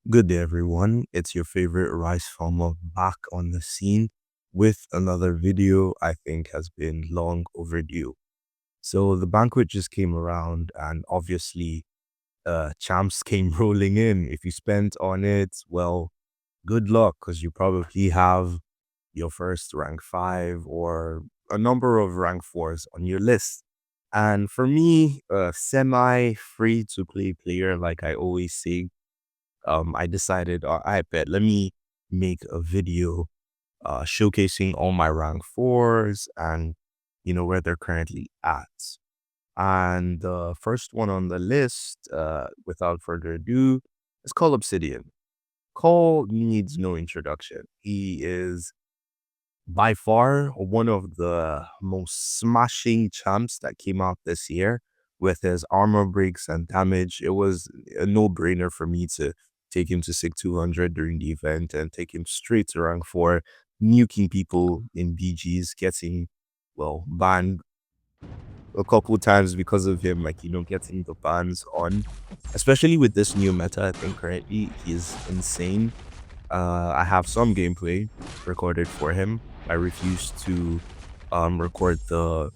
Good day, everyone. It's your favorite rice farmer back on the scene with another video I think has been long overdue. So the banquet just came around, and obviously, champs came rolling in. If you spent on it, well, good luck because you probably have your first rank 5 or a number of rank 4s on your list. And for me, a semi free to play player, like I always say, I decided, I bet, let me make a video showcasing all my rank 4s and, where they're currently at. And the first one on the list, without further ado, is called Obsidian. Cole needs no introduction. He is by far one of the most smashing champs that came out this year with his armor breaks and damage. It was a no-brainer for me to take him to SIG 200 during the event and take him straight to rank 4, nuking people in BGs, getting, well, banned a couple times because of him, like, getting the bans on. Especially with this new meta, I think currently he is insane. I have some gameplay recorded for him. I refused to record the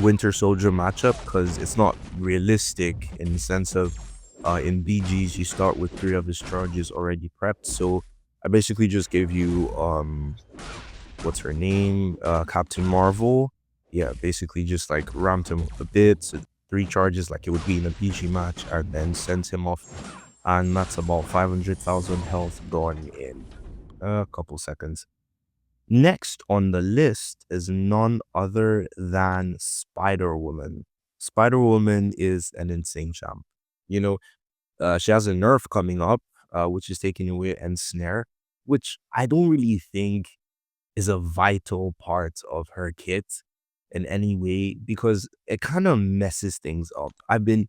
Winter Soldier matchup because it's not realistic in the sense of in BGs you start with 3 of his charges already prepped. So I basically just gave you what's her name? Captain Marvel. Yeah, basically just like ramped him up a bit, so 3 charges like it would be in a PG match, and then sent him off. And that's about 500,000 health gone in a couple seconds. Next on the list is none other than Spider Woman. Spider Woman is an insane champ. You know, she has a nerf coming up, which is taking away Ensnare, which I don't really think is a vital part of her kit in any way because it kind of messes things up. I've been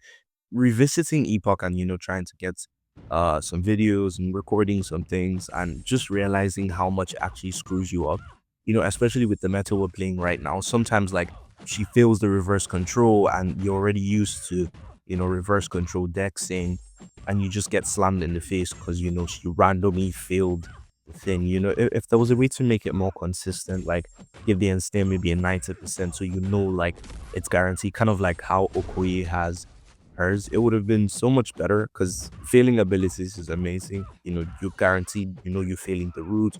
revisiting Epoch and trying to get some videos and recording some things and just realizing how much it actually screws you up. Especially with the meta we're playing right now. Sometimes like she fails the reverse control and you're already used to reverse control dexing, and you just get slammed in the face because she randomly failed the thing. If there was a way to make it more consistent, like give the instant maybe a 90%, so like it's guaranteed, kind of like how Okoye has hers, it would have been so much better because failing abilities is amazing. You're guaranteed, you failing the root,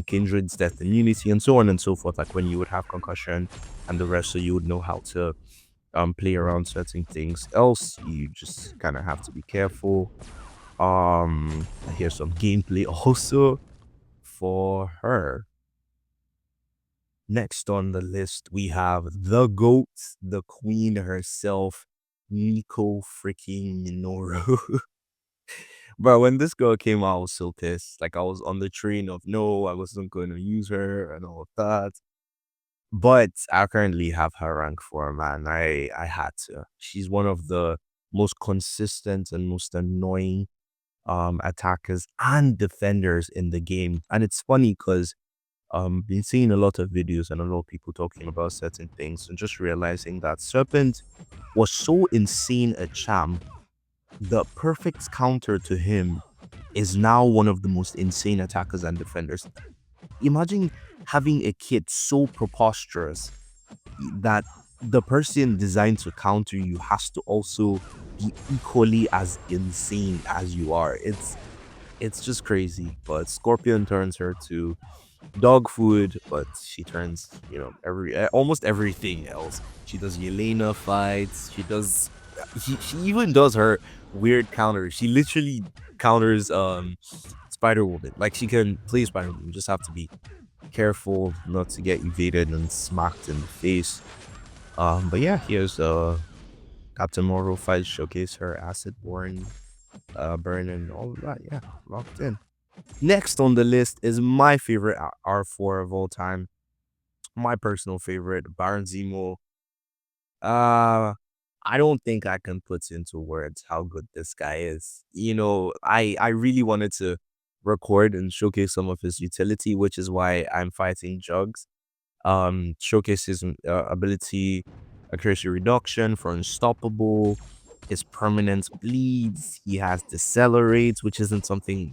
kindred's death immunity, and so on and so forth. Like when you would have concussion and the rest, so you would know how to play around certain things. Else, you just kind of have to be careful. Here's some gameplay also for her. Next on the list, we have the GOAT, the queen herself, Nico freaking Minoru. Bro, when this girl came out, I was so pissed. Like, I was on the train of no, I wasn't going to use her and all of that. But I currently have her rank 4, man. I had to. She's one of the most consistent and most annoying attackers and defenders in the game. And it's funny because been seeing a lot of videos and a lot of people talking about certain things and just realizing that Serpent was so insane a champ. The perfect counter to him is now one of the most insane attackers and defenders. Imagine having a kit so preposterous that the person designed to counter you has to also be equally as insane as you are. It's just crazy. But Scorpion turns her to dog food, but she turns, almost everything else. She does Yelena fights. She even does her weird counters. She literally counters Spider Woman. Like she can play Spider Woman. You just have to be careful not to get evaded and smacked in the face. But yeah, here's Captain Marvel fight showcase her acid born burn and all of that. Yeah, locked in. Next on the list is my favorite R4 of all time. My personal favorite, Baron Zemo. Uh, I don't think I can put into words how good this guy is. I really wanted to record and showcase some of his utility, which is why I'm fighting Jugs. Showcase his ability, accuracy reduction for unstoppable, his permanent bleeds. He has decelerates, which isn't something,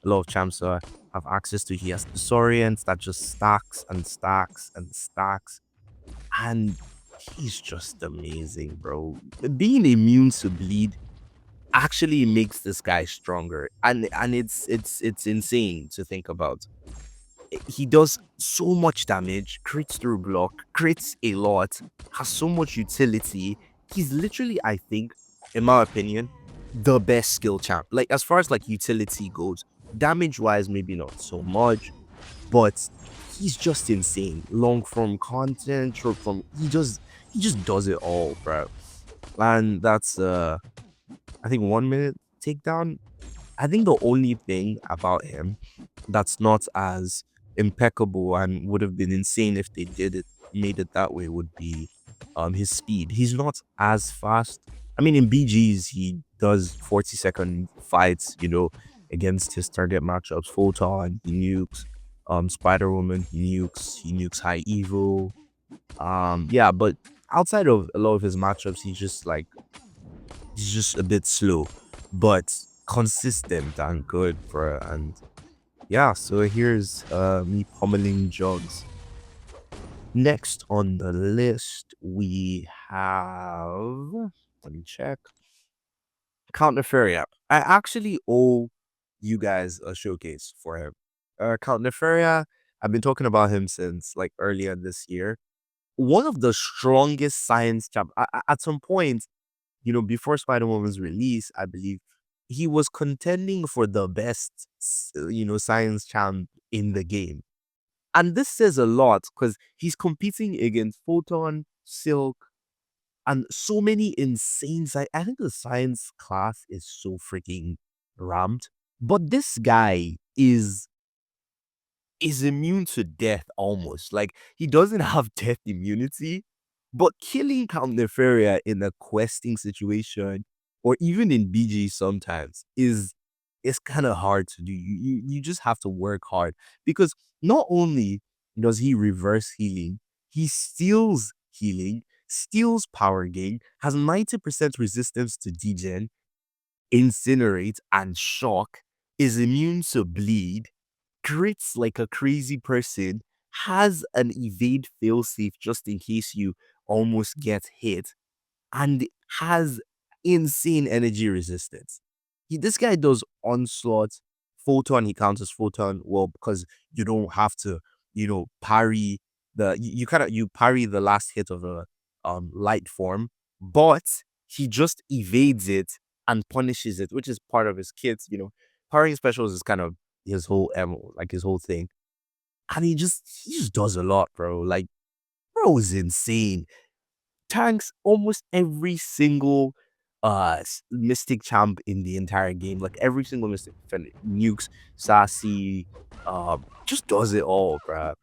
a lot of champs have access to. He has disorients that just stacks and stacks and stacks. And he's just amazing, bro. Being immune to bleed actually makes this guy stronger. And it's insane to think about. He does so much damage, crits through block, crits a lot, has so much utility. He's literally, I think, in my opinion, the best skill champ. Like as far as like utility goes, damage wise, maybe not so much, but he's just insane. Long form content, short form, he just does it all, bro. And that's I think 1 minute takedown. I think the only thing about him that's not as impeccable and would have been insane if they made it that way would be his speed. He's not as fast. I mean, in BGs he does 40-second fights, against his target matchups. Photon, he nukes, Spider Woman, he nukes High Evil. Yeah, but outside of a lot of his matchups, he's just a bit slow, but consistent and good, bro. And yeah, so here's me pummeling Jugs. Next on the list, we have, let me check, Count Nefaria. I actually owe you guys a showcase for him. Count Nefaria, I've been talking about him since like earlier this year. One of the strongest science champ. At some point, before Spider-Woman's release, I believe he was contending for the best, science champ in the game. And this says a lot because he's competing against Photon, Silk, and so many insane science. I think the science class is so freaking ramped. But this guy is immune to death almost. Like he doesn't have death immunity, but killing Count Nefaria in a questing situation or even in BG sometimes is kind of hard to do. You just have to work hard because not only does he reverse healing, he steals healing, steals power gain, has 90% resistance to degen, incinerate and shock, is immune to bleed, crits like a crazy person, has an evade failsafe just in case you almost get hit, and has insane energy resistance. This guy does onslaught, photon, he counters photon well because you don't have to, parry you parry the last hit of a light form, but he just evades it and punishes it, which is part of his kit. Parrying specials is kind of his whole MO, like his whole thing. And he just does a lot, bro. Like, bro is insane. Tanks almost every single mystic champ in the entire game. Like every single mystic defender, nukes, sassy, just does it all, bro.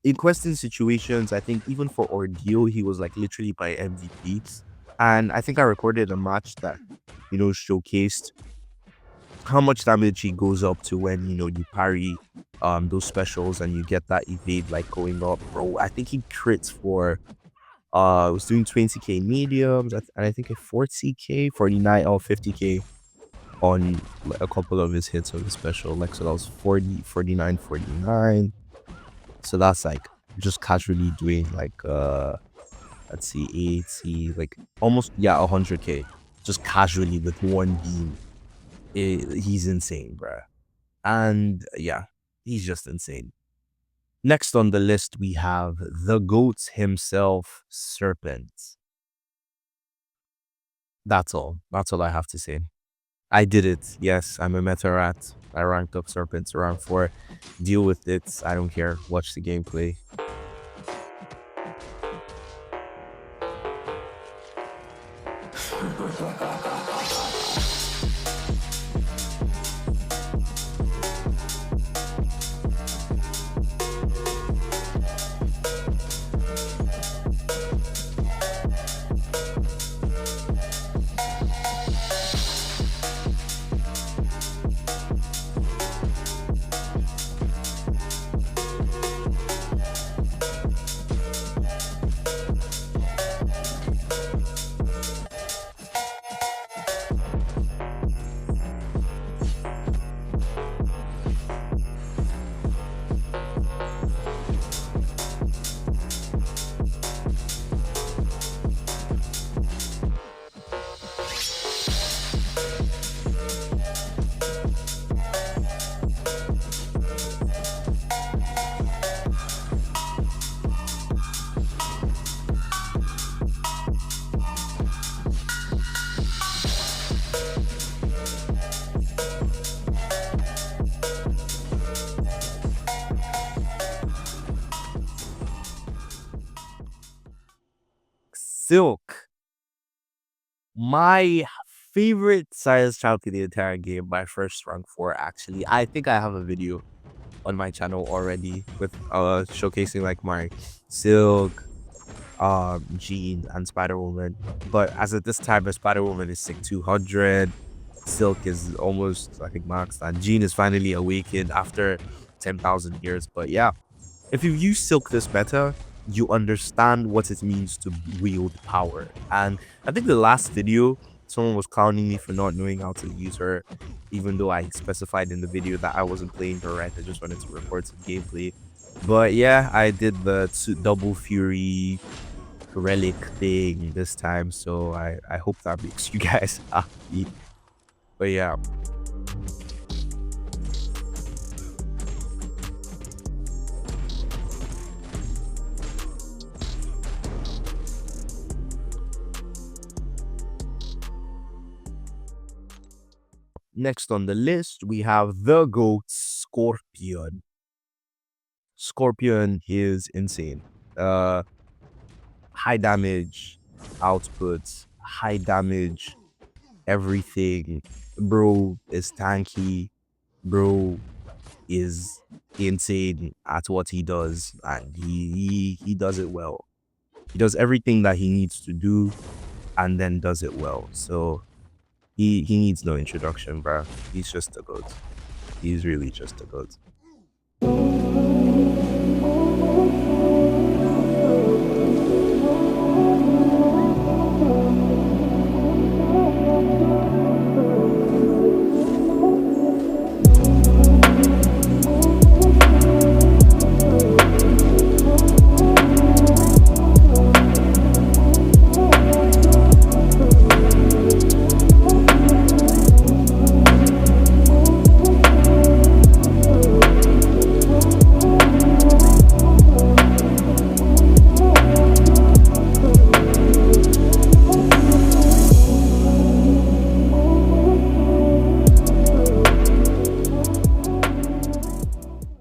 In questing situations, I think even for Ordeal, he was like literally my MVP. And I think I recorded a match that, showcased how much damage he goes up to when you parry those specials and you get that evade like going up, bro. I think he crits for I was doing 20k mediums and I think a 40k 49 or 50k on like, a couple of his hits of the special, like, so that was 40 49 49. So that's like just casually doing like let's see, 80, like almost, yeah, 100k just casually with one beam. He's insane, bruh. And yeah, he's just insane. Next on the list, we have the GOAT himself, Serpent. That's all. That's all I have to say. I did it. Yes, I'm a meta rat. I ranked up Serpents around 4. Deal with it. I don't care. Watch the gameplay. Silk, my favorite science child in the entire game, my first rank 4 actually. I think I have a video on my channel already with showcasing like my Silk, Jean and Spider-Woman. But as at this time, the Spider-Woman is sick 200. Silk is almost, I think, maxed, and Jean is finally awakened after 10,000 years. But yeah, if you use Silk this meta, you understand what it means to wield power. And I think the last video, someone was clowning me for not knowing how to use her, even though I specified in the video that I wasn't playing her right. I just wanted to record some gameplay. But yeah, I did the double fury relic thing this time, so I hope that makes you guys happy. But yeah, next on the list we have the GOAT Scorpion. Scorpion is insane. High damage outputs, high damage everything. Bro is tanky. Bro is insane at what he does, and he does it well. He does everything that he needs to do and then does it well. So he needs no introduction, bro. He's just a goat. He's really just a goat.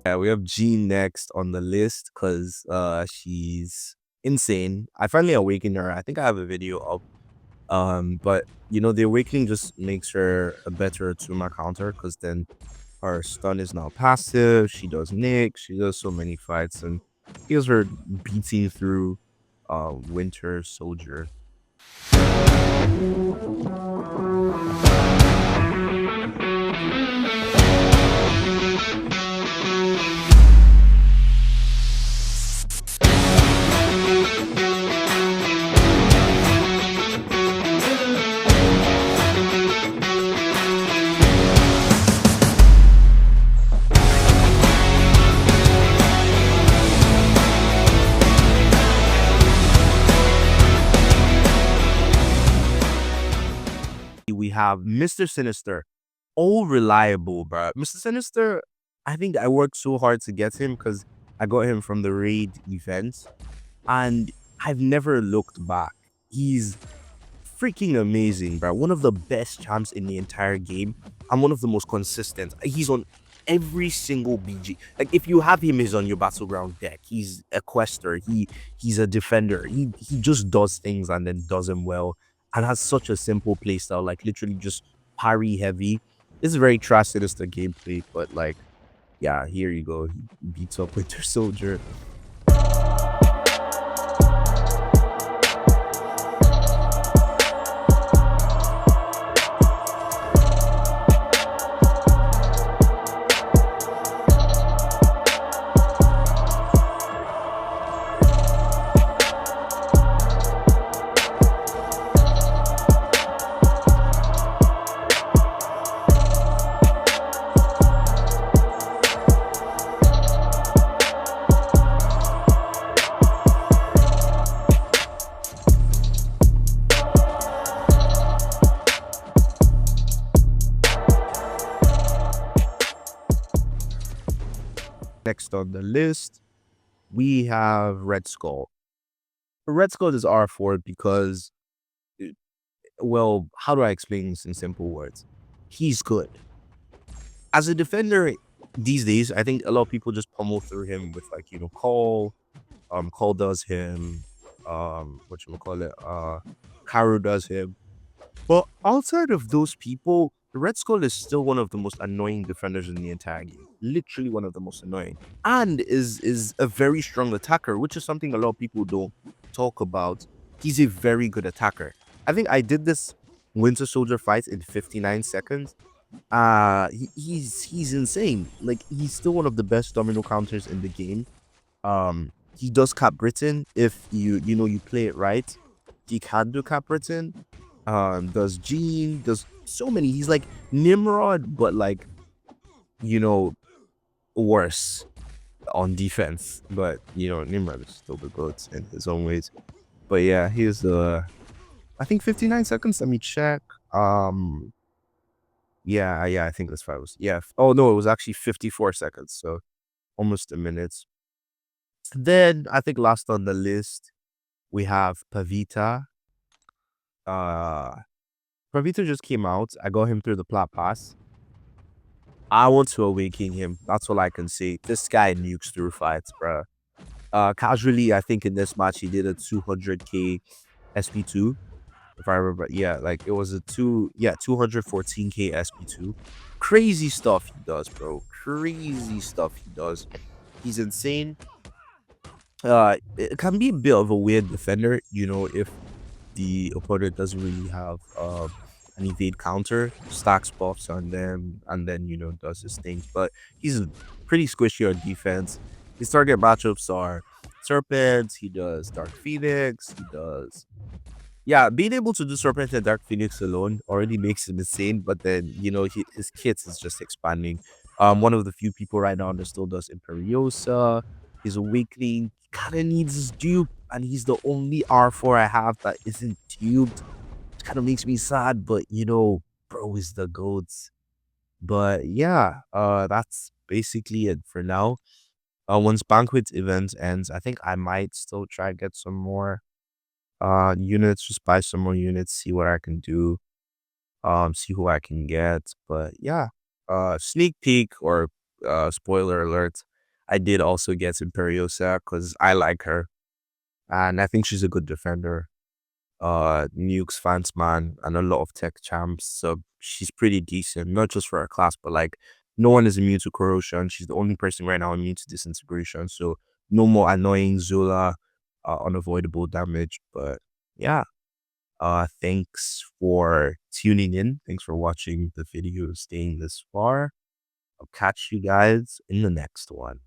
Yeah, we have Jean next on the list because she's insane. I finally awakened her. I think I have a video up. But you know, the awakening just makes her a better Tsuma counter because then her stun is now passive. She does Nick. She does so many fights, and here's her beating through Winter Soldier. We have Mr. Sinister, all reliable, bro. Mr. Sinister, I think I worked so hard to get him because I got him from the raid event, and I've never looked back. He's freaking amazing, bro. One of the best champs in the entire game and one of the most consistent. He's on every single BG. Like if you have him, he's on your battleground deck. He's a quester. He's a defender. He just does things and then does them well and has such a simple playstyle. Like literally just parry heavy. This is very trash sinister gameplay, but like yeah, here you go. He beats up Winter Soldier. Next on the list, we have Red Skull. Red Skull is R4 because, well, how do I explain this in simple words? He's good. As a defender these days, I think a lot of people just pummel through him with like, you know, Call. Call does him. whatchamacallit, Karu does him. But outside of those people, the Red Skull is still one of the most annoying defenders in the entire game. Literally one of the most annoying. And is a very strong attacker, which is something a lot of people don't talk about. He's a very good attacker. I think I did this Winter Soldier fight in 59 seconds. He's insane. Like, he's still one of the best domino counters in the game. He does Cap Britain if you play it right. He can do Cap Britain. Does Gene, does so many. He's like Nimrod, but like, you know, worse on defense. But Nimrod is still the goat in his own ways. But yeah, he's I think 59 seconds. Let me check. Yeah, I think that's five was yeah. Oh no, it was actually 54 seconds, so almost a minute. Then I think last on the list we have Pavita. Uh Pavita just came out. I got him through the plat pass. I want to awaken him. That's all I can say. This guy nukes through fights, bro. Casually, I think in this match he did a 200k SP2. If I remember, yeah, like it was a 214k SP2. Crazy stuff he does, bro. Crazy stuff he does. He's insane. It can be a bit of a weird defender, if the opponent doesn't really have an evade counter, stacks buffs on them, and then does his things. But he's pretty squishy on defense. His target matchups are Serpents. He does Dark Phoenix. He does being able to do Serpent and Dark Phoenix alone already makes him insane. But then his kits is just expanding. One of the few people right now that still does Imperiosa. His Awakening kind of needs his dupe, and he's the only R4 I have that isn't tubed. It kind of makes me sad, but bro is the goats. But yeah, that's basically it for now. Once Banquet event ends, I think I might still try to get some more units, just buy some more units, see what I can do, see who I can get. But yeah, sneak peek or spoiler alert, I did also get Imperiosa because I like her and I think she's a good defender. Nukes fans man and a lot of tech champs, so she's pretty decent, not just for her class, but like no one is immune to corrosion. She's the only person right now immune to disintegration, so no more annoying Zula, unavoidable damage. But yeah, thanks for tuning in. Thanks for watching the video, staying this far. I'll catch you guys in the next one.